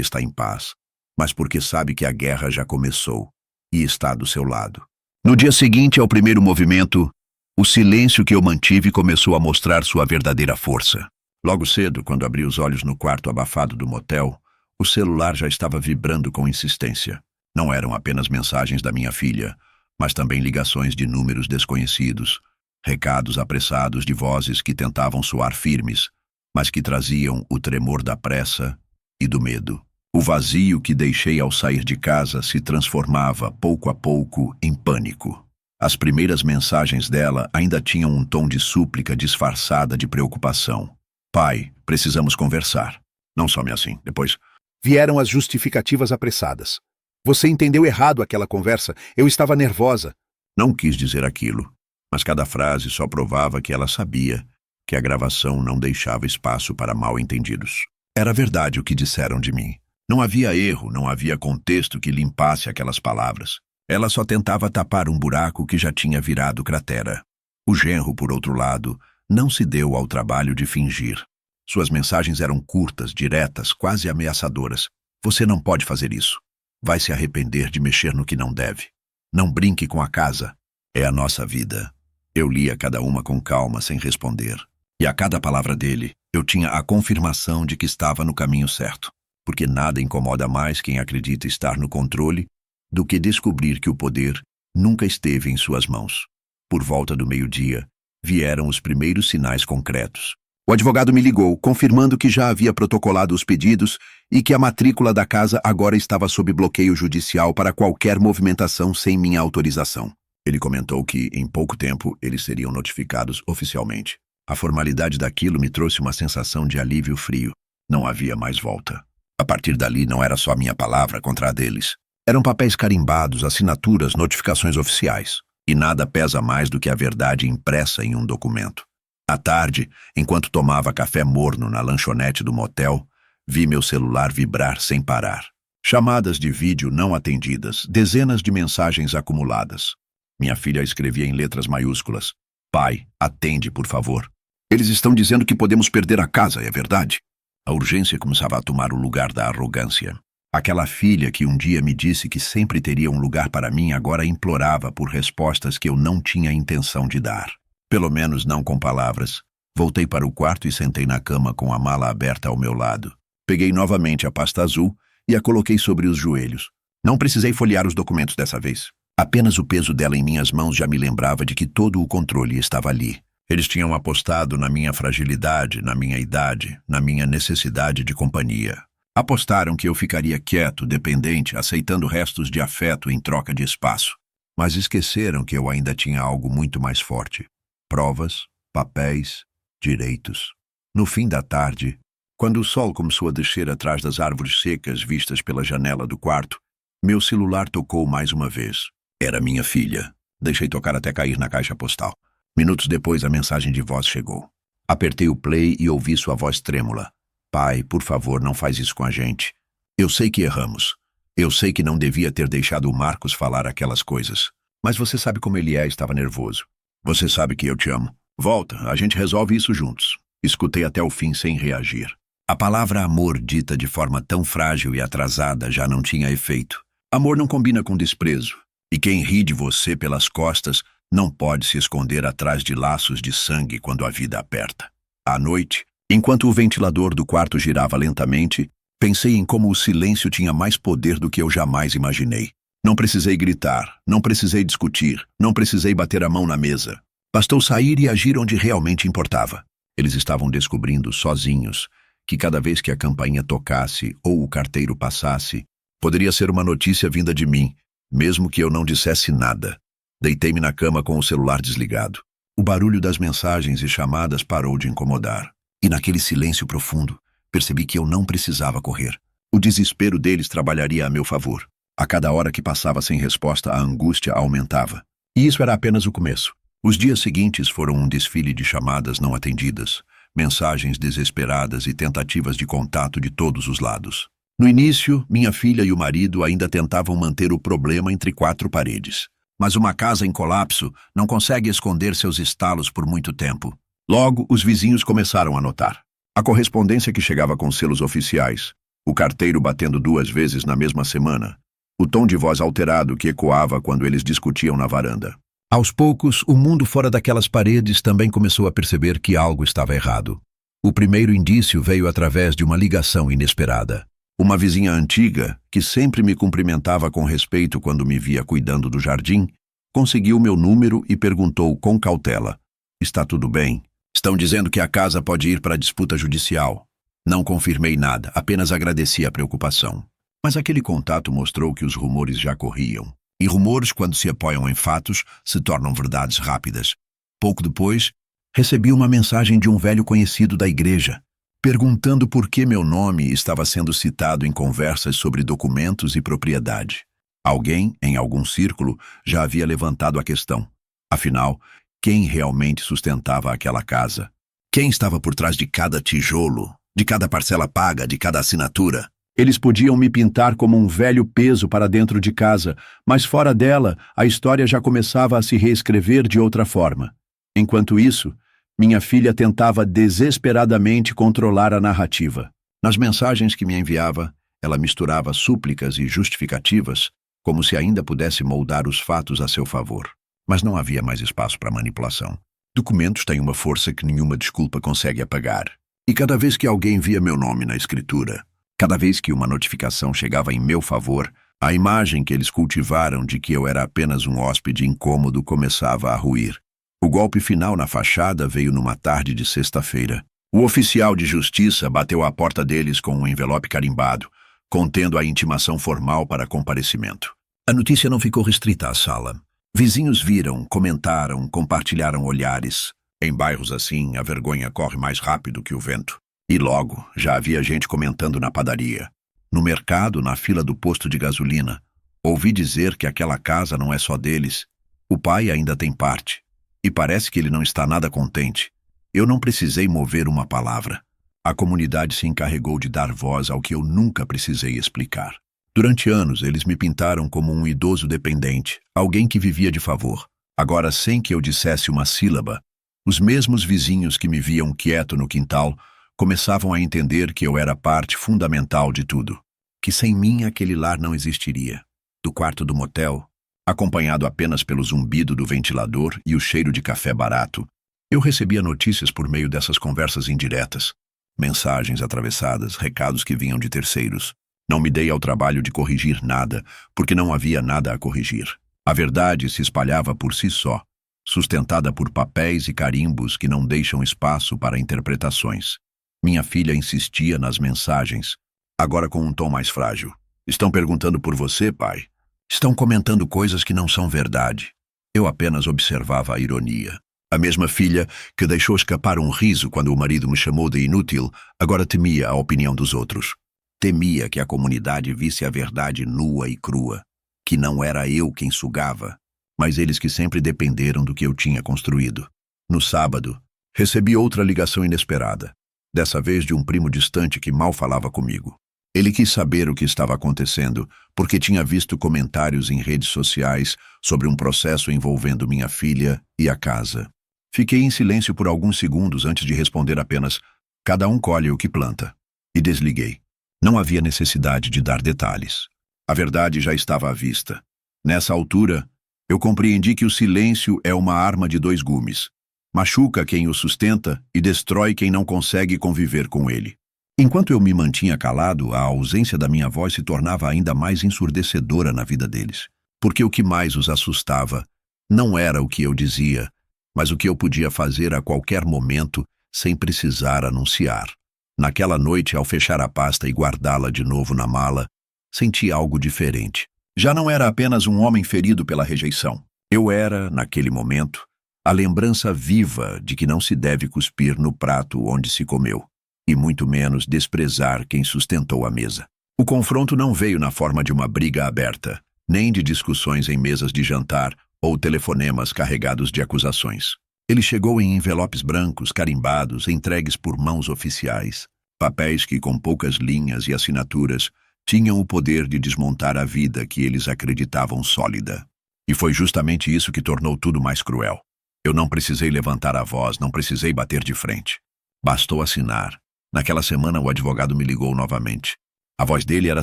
está em paz, mas porque sabe que a guerra já começou e está do seu lado. No dia seguinte ao primeiro movimento, o silêncio que eu mantive começou a mostrar sua verdadeira força. Logo cedo, quando abri os olhos no quarto abafado do motel, o celular já estava vibrando com insistência. Não eram apenas mensagens da minha filha, mas também ligações de números desconhecidos, recados apressados de vozes que tentavam soar firmes, mas que traziam o tremor da pressa e do medo. O vazio que deixei ao sair de casa se transformava, pouco a pouco, em pânico. As primeiras mensagens dela ainda tinham um tom de súplica disfarçada de preocupação. Pai, precisamos conversar. Não some assim. Depois, Vieram as justificativas apressadas. Você entendeu errado aquela conversa. Eu estava nervosa. não quis dizer aquilo, mas cada frase só provava que ela sabia que a gravação não deixava espaço para mal-entendidos. Era verdade o que disseram de mim. Não havia erro, não havia contexto que limpasse aquelas palavras. Ela só tentava tapar um buraco que já tinha virado cratera. O genro, por outro lado, não se deu ao trabalho de fingir. Suas mensagens eram curtas, diretas, quase ameaçadoras. Você não pode fazer isso. Vai se arrepender de mexer no que não deve. Não brinque com a casa. É a nossa vida. Eu lia cada uma com calma, sem responder. E a cada palavra dele, eu tinha a confirmação de que estava no caminho certo. Porque nada incomoda mais quem acredita estar no controle do que descobrir que o poder nunca esteve em suas mãos. Por volta do meio-dia, vieram os primeiros sinais concretos. O advogado me ligou, confirmando que já havia protocolado os pedidos e que a matrícula da casa agora estava sob bloqueio judicial para qualquer movimentação sem minha autorização. Ele comentou que, em pouco tempo, eles seriam notificados oficialmente. A formalidade daquilo me trouxe uma sensação de alívio frio. Não havia mais volta. A partir dali, não era só minha palavra contra a deles. Eram papéis carimbados, assinaturas, notificações oficiais. E nada pesa mais do que a verdade impressa em um documento. À tarde, enquanto tomava café morno na lanchonete do motel, vi meu celular vibrar sem parar. Chamadas de vídeo não atendidas, dezenas de mensagens acumuladas. Minha filha escrevia em letras maiúsculas: Pai, atende, por favor. Eles estão dizendo que podemos perder a casa, é verdade? A urgência começava a tomar o lugar da arrogância. Aquela filha que um dia me disse que sempre teria um lugar para mim agora implorava por respostas que eu não tinha intenção de dar. Pelo menos não com palavras. Voltei para o quarto e sentei na cama com a mala aberta ao meu lado. Peguei novamente a pasta azul e a coloquei sobre os joelhos. Não precisei folhear os documentos dessa vez. Apenas o peso dela em minhas mãos já me lembrava de que todo o controle estava ali. Eles tinham apostado na minha fragilidade, na minha idade, na minha necessidade de companhia. Apostaram que eu ficaria quieto, dependente, aceitando restos de afeto em troca de espaço. Mas esqueceram que eu ainda tinha algo muito mais forte. Provas, papéis, direitos. No fim da tarde, quando o sol começou a descer atrás das árvores secas vistas pela janela do quarto, meu celular tocou mais uma vez. Era minha filha. Deixei tocar até cair na caixa postal. Minutos depois, a mensagem de voz chegou. Apertei o play e ouvi sua voz trêmula. Pai, por favor, não faz isso com a gente. Eu sei que erramos. Eu sei que não devia ter deixado o Marcos falar aquelas coisas. Mas você sabe como ele é, estava nervoso. Você sabe que eu te amo. Volta, a gente resolve isso juntos. Escutei até o fim sem reagir. A palavra amor, dita de forma tão frágil e atrasada, já não tinha efeito. Amor não combina com desprezo. E quem ri de você pelas costas não pode se esconder atrás de laços de sangue quando a vida aperta. À noite, enquanto o ventilador do quarto girava lentamente, pensei em como o silêncio tinha mais poder do que eu jamais imaginei. Não precisei gritar, não precisei discutir, não precisei bater a mão na mesa. Bastou sair e agir onde realmente importava. Eles estavam descobrindo, sozinhos, que cada vez que a campainha tocasse ou o carteiro passasse, poderia ser uma notícia vinda de mim, mesmo que eu não dissesse nada. Deitei-me na cama com o celular desligado. O barulho das mensagens e chamadas parou de incomodar. E naquele silêncio profundo, percebi que eu não precisava correr. O desespero deles trabalharia a meu favor. A cada hora que passava sem resposta, a angústia aumentava. E isso era apenas o começo. Os dias seguintes foram um desfile de chamadas não atendidas, mensagens desesperadas e tentativas de contato de todos os lados. No início, minha filha e o marido ainda tentavam manter o problema entre quatro paredes. Mas uma casa em colapso não consegue esconder seus estalos por muito tempo. Logo, os vizinhos começaram a notar. A correspondência que chegava com selos oficiais, o carteiro batendo 2 vezes na mesma semana, o tom de voz alterado que ecoava quando eles discutiam na varanda. Aos poucos, o mundo fora daquelas paredes também começou a perceber que algo estava errado. O primeiro indício veio através de uma ligação inesperada. Uma vizinha antiga, que sempre me cumprimentava com respeito quando me via cuidando do jardim, conseguiu meu número e perguntou com cautela: "Está tudo bem? Estão dizendo que a casa pode ir para a disputa judicial." Não confirmei nada, apenas agradeci a preocupação. Mas aquele contato mostrou que os rumores já corriam. E rumores, quando se apoiam em fatos, se tornam verdades rápidas. Pouco depois, recebi uma mensagem de um velho conhecido da igreja, perguntando por que meu nome estava sendo citado em conversas sobre documentos e propriedade. Alguém, em algum círculo, já havia levantado a questão. Afinal, quem realmente sustentava aquela casa? Quem estava por trás de cada tijolo, de cada parcela paga, de cada assinatura? Eles podiam me pintar como um velho peso para dentro de casa, mas fora dela, a história já começava a se reescrever de outra forma. Enquanto isso, minha filha tentava desesperadamente controlar a narrativa. Nas mensagens que me enviava, ela misturava súplicas e justificativas, como se ainda pudesse moldar os fatos a seu favor. Mas não havia mais espaço para manipulação. Documentos têm uma força que nenhuma desculpa consegue apagar. E cada vez que alguém via meu nome na escritura, cada vez que uma notificação chegava em meu favor, a imagem que eles cultivaram de que eu era apenas um hóspede incômodo começava a ruir. O golpe final na fachada veio numa tarde de sexta-feira. O oficial de justiça bateu à porta deles com um envelope carimbado, contendo a intimação formal para comparecimento. A notícia não ficou restrita à sala. Vizinhos viram, comentaram, compartilharam olhares. Em bairros assim, a vergonha corre mais rápido que o vento. E logo, já havia gente comentando na padaria. No mercado, na fila do posto de gasolina. Ouvi dizer que aquela casa não é só deles. O pai ainda tem parte. E parece que ele não está nada contente. Eu não precisei mover uma palavra. A comunidade se encarregou de dar voz ao que eu nunca precisei explicar. Durante anos, eles me pintaram como um idoso dependente, alguém que vivia de favor. Agora, sem que eu dissesse uma sílaba, os mesmos vizinhos que me viam quieto no quintal começavam a entender que eu era parte fundamental de tudo. Que sem mim aquele lar não existiria. Do quarto do motel, acompanhado apenas pelo zumbido do ventilador e o cheiro de café barato, eu recebia notícias por meio dessas conversas indiretas. Mensagens atravessadas, recados que vinham de terceiros. Não me dei ao trabalho de corrigir nada, porque não havia nada a corrigir. A verdade se espalhava por si só, sustentada por papéis e carimbos que não deixam espaço para interpretações. Minha filha insistia nas mensagens, agora com um tom mais frágil. "Estão perguntando por você, pai? Estão comentando coisas que não são verdade." Eu apenas observava a ironia. A mesma filha que deixou escapar um riso quando o marido me chamou de inútil, agora temia a opinião dos outros. Temia que a comunidade visse a verdade nua e crua, que não era eu quem sugava, mas eles que sempre dependeram do que eu tinha construído. No sábado, recebi outra ligação inesperada, dessa vez de um primo distante que mal falava comigo. Ele quis saber o que estava acontecendo, porque tinha visto comentários em redes sociais sobre um processo envolvendo minha filha e a casa. Fiquei em silêncio por alguns segundos antes de responder apenas: "Cada um colhe o que planta." E desliguei. Não havia necessidade de dar detalhes. A verdade já estava à vista. Nessa altura, eu compreendi que o silêncio é uma arma de 2 gumes. Machuca quem o sustenta e destrói quem não consegue conviver com ele. Enquanto eu me mantinha calado, a ausência da minha voz se tornava ainda mais ensurdecedora na vida deles. Porque o que mais os assustava não era o que eu dizia, mas o que eu podia fazer a qualquer momento sem precisar anunciar. Naquela noite, ao fechar a pasta e guardá-la de novo na mala, senti algo diferente. Já não era apenas um homem ferido pela rejeição. Eu era, naquele momento, a lembrança viva de que não se deve cuspir no prato onde se comeu, e muito menos desprezar quem sustentou a mesa. O confronto não veio na forma de uma briga aberta, nem de discussões em mesas de jantar ou telefonemas carregados de acusações. Ele chegou em envelopes brancos, carimbados, entregues por mãos oficiais, papéis que, com poucas linhas e assinaturas, tinham o poder de desmontar a vida que eles acreditavam sólida. E foi justamente isso que tornou tudo mais cruel. Eu não precisei levantar a voz, não precisei bater de frente. Bastou assinar. Naquela semana, o advogado me ligou novamente. A voz dele era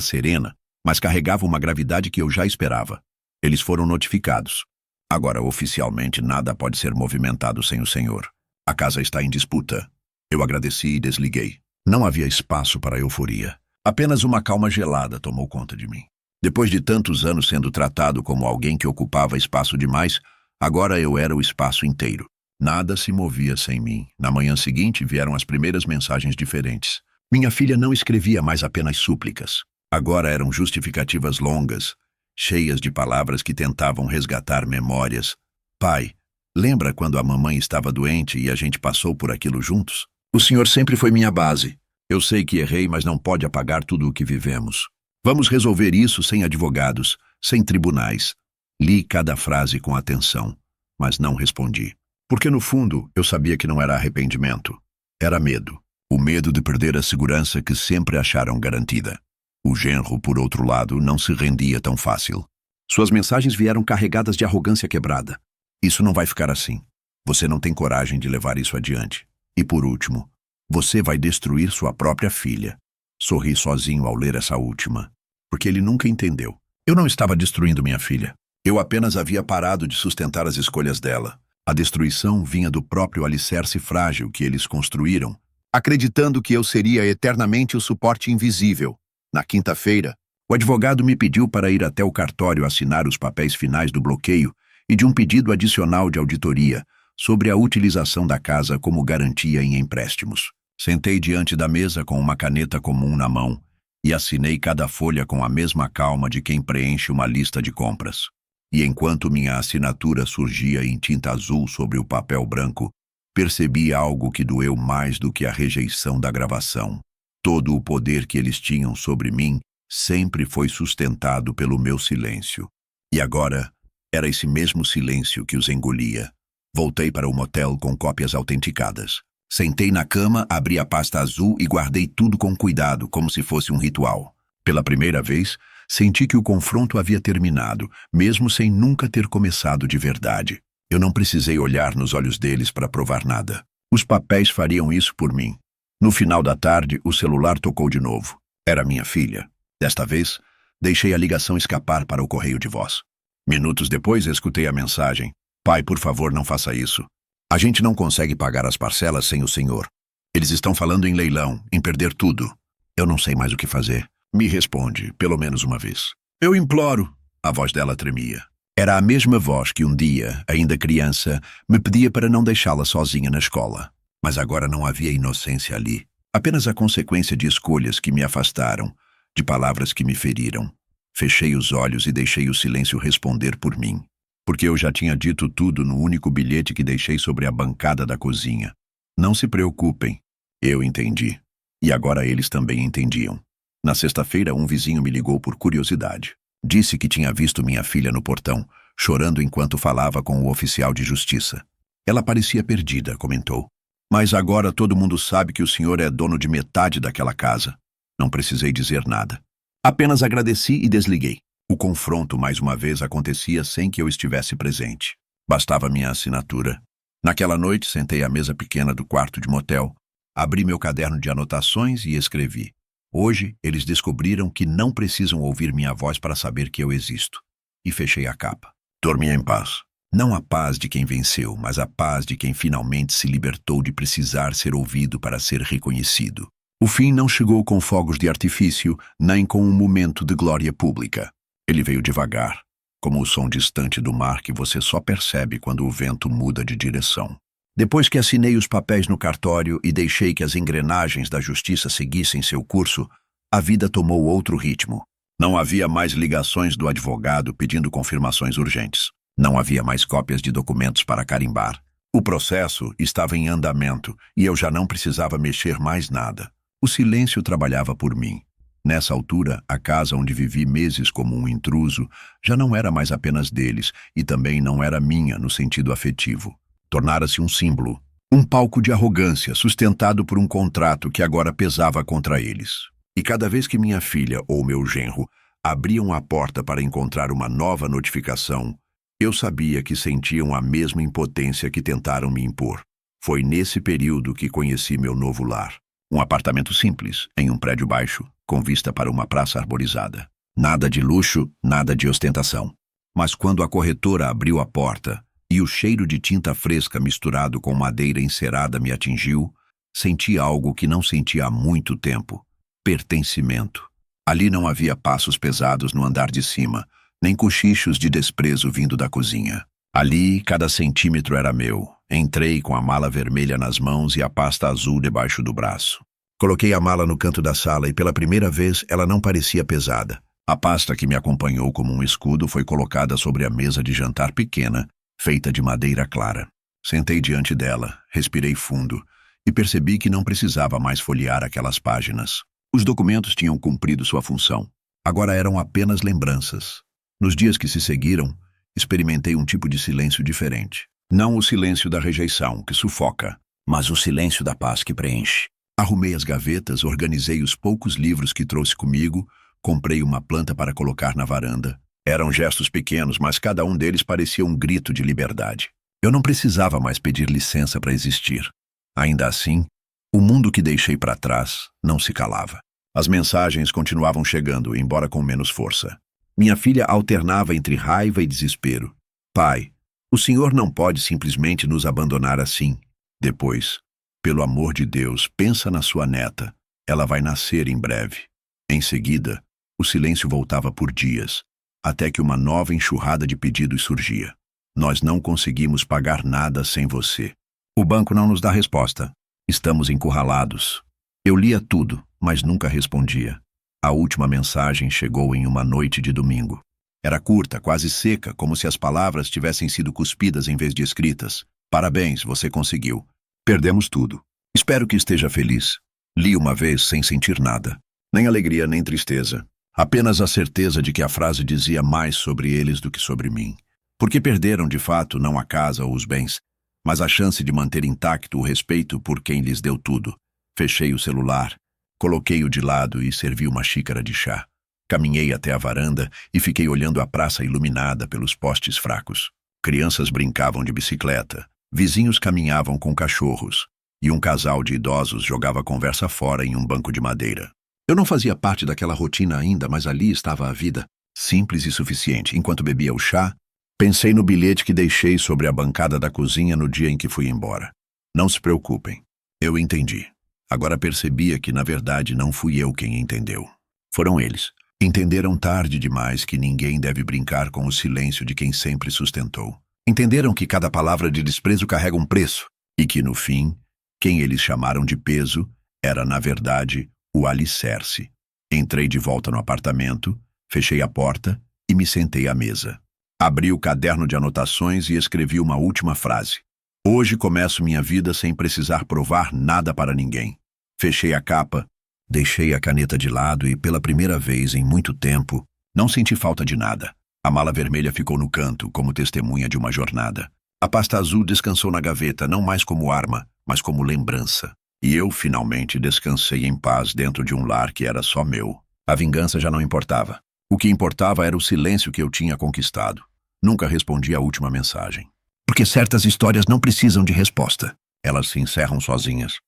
serena, mas carregava uma gravidade que eu já esperava. Eles foram notificados. Agora, oficialmente, nada pode ser movimentado sem o senhor. A casa está em disputa. Eu agradeci e desliguei. Não havia espaço para euforia. Apenas uma calma gelada tomou conta de mim. Depois de tantos anos sendo tratado como alguém que ocupava espaço demais, agora eu era o espaço inteiro. Nada se movia sem mim. Na manhã seguinte vieram as primeiras mensagens diferentes. Minha filha não escrevia mais apenas súplicas. Agora eram justificativas longas, cheias de palavras que tentavam resgatar memórias. Pai, lembra quando a mamãe estava doente e a gente passou por aquilo juntos? O senhor sempre foi minha base. Eu sei que errei, mas não pode apagar tudo o que vivemos. Vamos resolver isso sem advogados, sem tribunais. Li cada frase com atenção, mas não respondi. Porque no fundo eu sabia que não era arrependimento. Era medo. O medo de perder a segurança que sempre acharam garantida. O genro, por outro lado, não se rendia tão fácil. Suas mensagens vieram carregadas de arrogância quebrada. Isso não vai ficar assim. Você não tem coragem de levar isso adiante. E por último, você vai destruir sua própria filha. Sorri sozinho ao ler essa última, porque ele nunca entendeu. Eu não estava destruindo minha filha. Eu apenas havia parado de sustentar as escolhas dela. A destruição vinha do próprio alicerce frágil que eles construíram, acreditando que eu seria eternamente o suporte invisível. Na quinta-feira, o advogado me pediu para ir até o cartório assinar os papéis finais do bloqueio e de um pedido adicional de auditoria sobre a utilização da casa como garantia em empréstimos. Sentei diante da mesa com uma caneta comum na mão e assinei cada folha com a mesma calma de quem preenche uma lista de compras. E enquanto minha assinatura surgia em tinta azul sobre o papel branco, percebi algo que doeu mais do que a rejeição da gravação. Todo o poder que eles tinham sobre mim sempre foi sustentado pelo meu silêncio. E agora, era esse mesmo silêncio que os engolia. Voltei para o motel com cópias autenticadas. Sentei na cama, abri a pasta azul e guardei tudo com cuidado, como se fosse um ritual. Pela primeira vez, senti que o confronto havia terminado, mesmo sem nunca ter começado de verdade. Eu não precisei olhar nos olhos deles para provar nada. Os papéis fariam isso por mim. No final da tarde, o celular tocou de novo. Era minha filha. Desta vez, deixei a ligação escapar para o correio de voz. Minutos depois, escutei a mensagem. Pai, por favor, não faça isso. A gente não consegue pagar as parcelas sem o senhor. Eles estão falando em leilão, em perder tudo. Eu não sei mais o que fazer. Me responde, pelo menos uma vez. Eu imploro. A voz dela tremia. Era a mesma voz que um dia, ainda criança, me pedia para não deixá-la sozinha na escola. Mas agora não havia inocência ali. Apenas a consequência de escolhas que me afastaram, de palavras que me feriram. Fechei os olhos e deixei o silêncio responder por mim. Porque eu já tinha dito tudo no único bilhete que deixei sobre a bancada da cozinha. Não se preocupem. Eu entendi. E agora eles também entendiam. Na sexta-feira, um vizinho me ligou por curiosidade. Disse que tinha visto minha filha no portão, chorando enquanto falava com o oficial de justiça. Ela parecia perdida, comentou. Mas agora todo mundo sabe que o senhor é dono de metade daquela casa. Não precisei dizer nada. Apenas agradeci e desliguei. O confronto, mais uma vez, acontecia sem que eu estivesse presente. Bastava minha assinatura. Naquela noite, sentei à mesa pequena do quarto de motel, abri meu caderno de anotações e escrevi. Hoje, eles descobriram que não precisam ouvir minha voz para saber que eu existo. E fechei a capa. Dormi em paz. Não a paz de quem venceu, mas a paz de quem finalmente se libertou de precisar ser ouvido para ser reconhecido. O fim não chegou com fogos de artifício, nem com um momento de glória pública. Ele veio devagar, como o som distante do mar que você só percebe quando o vento muda de direção. Depois que assinei os papéis no cartório e deixei que as engrenagens da justiça seguissem seu curso, a vida tomou outro ritmo. Não havia mais ligações do advogado pedindo confirmações urgentes. Não havia mais cópias de documentos para carimbar. O processo estava em andamento e eu já não precisava mexer mais nada. O silêncio trabalhava por mim. Nessa altura, a casa onde vivi meses como um intruso já não era mais apenas deles e também não era minha no sentido afetivo. Tornara-se um símbolo, um palco de arrogância sustentado por um contrato que agora pesava contra eles. E cada vez que minha filha ou meu genro abriam a porta para encontrar uma nova notificação, Eu sabia que sentiam a mesma impotência que tentaram me impor. Foi nesse período que conheci meu novo lar. Um apartamento simples, em um prédio baixo, com vista para uma praça arborizada. Nada de luxo, nada de ostentação. Mas quando a corretora abriu a porta e o cheiro de tinta fresca misturado com madeira encerada me atingiu, senti algo que não sentia há muito tempo: pertencimento. Ali não havia passos pesados no andar de cima, nem cochichos de desprezo vindo da cozinha. Ali, cada centímetro era meu. Entrei com a mala vermelha nas mãos e a pasta azul debaixo do braço. Coloquei a mala no canto da sala e pela primeira vez ela não parecia pesada. A pasta que me acompanhou como um escudo foi colocada sobre a mesa de jantar pequena, feita de madeira clara. Sentei diante dela, respirei fundo e percebi que não precisava mais folhear aquelas páginas. Os documentos tinham cumprido sua função. Agora eram apenas lembranças. Nos dias que se seguiram, experimentei um tipo de silêncio diferente. Não o silêncio da rejeição, que sufoca, mas o silêncio da paz que preenche. Arrumei as gavetas, organizei os poucos livros que trouxe comigo, comprei uma planta para colocar na varanda. Eram gestos pequenos, mas cada um deles parecia um grito de liberdade. Eu não precisava mais pedir licença para existir. Ainda assim, o mundo que deixei para trás não se calava. As mensagens continuavam chegando, embora com menos força. Minha filha alternava entre raiva e desespero. Pai, o senhor não pode simplesmente nos abandonar assim. Depois, pelo amor de Deus, pensa na sua neta. Ela vai nascer em breve. Em seguida, o silêncio voltava por dias, até que uma nova enxurrada de pedidos surgia. Nós não conseguimos pagar nada sem você. O banco não nos dá resposta. Estamos encurralados. Eu lia tudo, mas nunca respondia. A última mensagem chegou em uma noite de domingo. Era curta, quase seca, como se as palavras tivessem sido cuspidas em vez de escritas. Parabéns, você conseguiu. Perdemos tudo. Espero que esteja feliz. Li uma vez sem sentir nada. Nem alegria, nem tristeza. Apenas a certeza de que a frase dizia mais sobre eles do que sobre mim. Porque perderam, de fato, não a casa ou os bens, mas a chance de manter intacto o respeito por quem lhes deu tudo. Fechei o celular, coloquei-o de lado e servi uma xícara de chá. Caminhei até a varanda e fiquei olhando a praça iluminada pelos postes fracos. Crianças brincavam de bicicleta, vizinhos caminhavam com cachorros, e um casal de idosos jogava conversa fora em um banco de madeira. Eu não fazia parte daquela rotina ainda, mas ali estava a vida, simples e suficiente. Enquanto bebia o chá, pensei no bilhete que deixei sobre a bancada da cozinha no dia em que fui embora. Não se preocupem, eu entendi. Agora percebia que, na verdade, não fui eu quem entendeu. Foram eles. Entenderam tarde demais que ninguém deve brincar com o silêncio de quem sempre sustentou. Entenderam que cada palavra de desprezo carrega um preço, e que, no fim, quem eles chamaram de peso era, na verdade, o alicerce. Entrei de volta no apartamento, fechei a porta e me sentei à mesa. Abri o caderno de anotações e escrevi uma última frase. Hoje começo minha vida sem precisar provar nada para ninguém. Fechei a capa, deixei a caneta de lado e, pela primeira vez em muito tempo, não senti falta de nada. A mala vermelha ficou no canto, como testemunha de uma jornada. A pasta azul descansou na gaveta, não mais como arma, mas como lembrança. E eu, finalmente, descansei em paz dentro de um lar que era só meu. A vingança já não importava. O que importava era o silêncio que eu tinha conquistado. Nunca respondi a última mensagem. Porque certas histórias não precisam de resposta. Elas se encerram sozinhas.